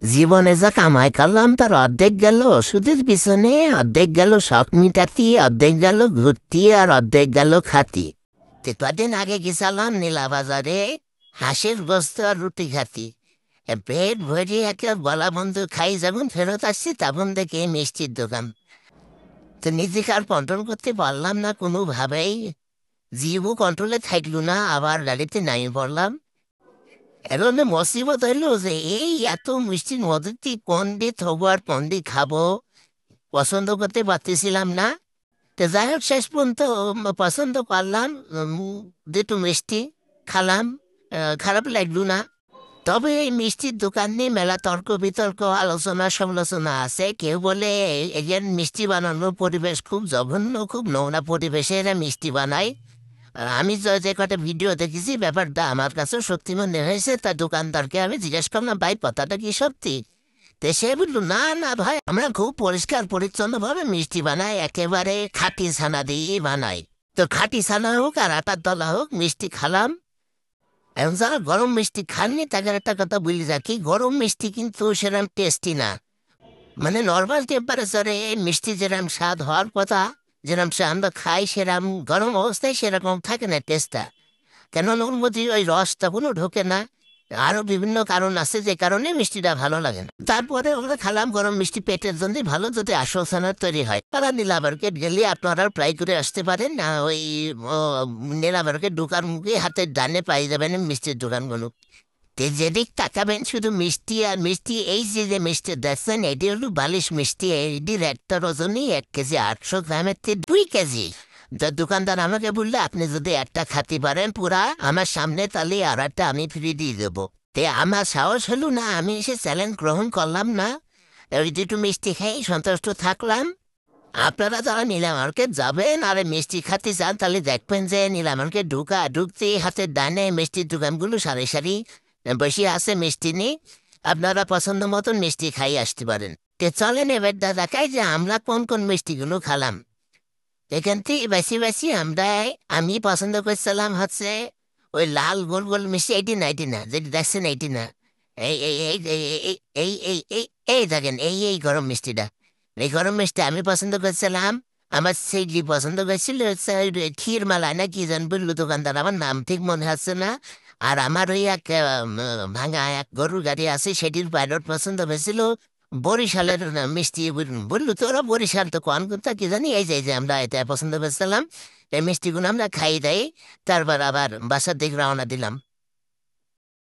জীবনে যা কামাই করলাম তার অর্ধেক গেল ওষুধের পিছনে, অর্ধেক গেল শখ মিটাতি, অর্ধেক গেল ঘুরতি, আর অর্ধেক গেল খাতি। কদিন আগে গেছিলাম নীলা বাজারে হাঁসের গোস্ত আর রুটি খাতি। পেট ভরে একে বলা বন্ধু খাই, যখন ফেরত আসছি তখন দেখি মিষ্টির দোকান। তো নিজেকে আর কন্ট্রোল করতে পারলাম না কোনোভাবেই। জিভও কন্ট্রোলে থাকলো না, আবার গাড়িতে নামিয়ে পড়লাম। এখন মুসিবত হইলো যে এই এত মিষ্টির মধ্যে দিয়ে কোন দিয়ে থবো আর কোন দিয়ে খাবো পছন্দ করতে পারতেছিলাম না। তো যাই হোক শেষ পর্যন্ত পছন্দ করলাম, দুটো মিষ্টি খালাম। খারাপ লাগলো না। তবে এই মিষ্টির দোকান নিয়ে মেলা তর্ক বিতর্ক আলোচনা সমালোচনা আছে। কেউ বলে এদের মিষ্টি বানানোর পরিবেশ খুব জঘন্য, খুব নোংরা পরিবেশে এরা মিষ্টি বানায়। আমি যে কটা ভিডিও দেখেছি ব্যাপারটা আমার কাছে সত্যি মনে হয়েছে। তা দোকানদারকে আমি জিজ্ঞেস করলাম, ভাই কথাটা কি সত্যি? তো সে বললো, না না ভাই, আমরা খুব পরিষ্কার পরিচ্ছন্ন ভাবে মিষ্টি বানাই, একেবারে খাঁটি ছানা দিয়ে বানাই। তো খাঁটি ছানা হোক আর আটার দলা হোক, মিষ্টি খালাম। এখন যারা গরম মিষ্টি খাননি তাদের একটা কথা বলি রাখি, গরম মিষ্টি কিন্তু সেরকম টেস্টি না। মানে নর্মাল টেম্পারেচারে মিষ্টি যেরকম স্বাদ হওয়ার কথা, যেরকম সে আমরা খাই সেরকম গরম অবস্থায় সেরকম থাকে না টেস্টটা। কেন ওর মধ্যে ওই রসটা কোনো ঢোকে না। আরো বিভিন্ন কারণ আছে যে কারণে মিষ্টিটা ভালো লাগে না। তারপরে আমরা খালাম গরম মিষ্টি, পেটের জন্য ভালো যদি আসলসানা তৈরি হয়। তারা নীলা মার্কেট গেলে আপনারা ট্রাই করে আসতে পারেন। না ওই নীলা মার্কেট ঢোকার মুখে হাতের ডানে পাই যাবেন মিষ্টির দোকানগুলো। তে যেদিক তাকাবেন শুধু মিষ্টি আর মিষ্টি। এই যে মিষ্টি দেখছেন এটি হলো বালিশ মিষ্টি। এটির একটা ওজনই 1 কেজি 800 গ্রামের থেকে 2 কেজি। দোকানদার আমাকে বললে, আপনি যদি একটা খাতে পারেন পুরা আমার সামনে, তাহলে আর একটা আমি ফ্রি দিয়ে দেবো। তে আমার সাহস হলো না, আমি এসে চ্যালেঞ্জ গ্রহণ করলাম না। ওই দুটো মিষ্টি খেয়ে সন্তুষ্ট থাকলাম। আপনারা যারা নীলা মার্কেট যাবেন আর এই মিষ্টি খাতে চান, তাহলে দেখবেন যে নীলা মার্কেট ঢুকতে হাতের ডানে মিষ্টির দোকানগুলো সারি সারি বসে আছে মিষ্টি নিয়ে। আপনারা পছন্দ মতন মিষ্টি খাই আসতে পারেন। তে চলেন এবার দেখাই যে আমরা কোন কোন মিষ্টিগুলো খালাম। এখান থেকে বেশি বেশি আমি পছন্দ করছিলাম হচ্ছে ওই লাল গোল গোল মিষ্টি, এইটি না এইটি না, যেটি দেখছেন এইটি না। এই এই এই এই এই এই এই এই এই দেখেন এই গরম মিষ্টিটা। এই গরম মিষ্টি আমি পছন্দ করছিলাম। আমার সেইটি পছন্দ করছিল হচ্ছে ওই ক্ষীর মালা না কি জান বললো দোকানদার, আমার নাম ঠিক মনে হচ্ছে না। আর আমার ওই এক ভাঙা এক গরুর গাড়ি আছে, সেটির পাইলট পছন্দ হয়েছিল বরিশালের মিষ্টি। বললো তোরা বরিশাল তো কোন কথা কি জানি। এই যে আমরা এটা পছন্দ করেছিলাম। এই মিষ্টিগুলো আমরা খাই দেয়, তারপর আবার বাসার দিকে রওনা দিলাম।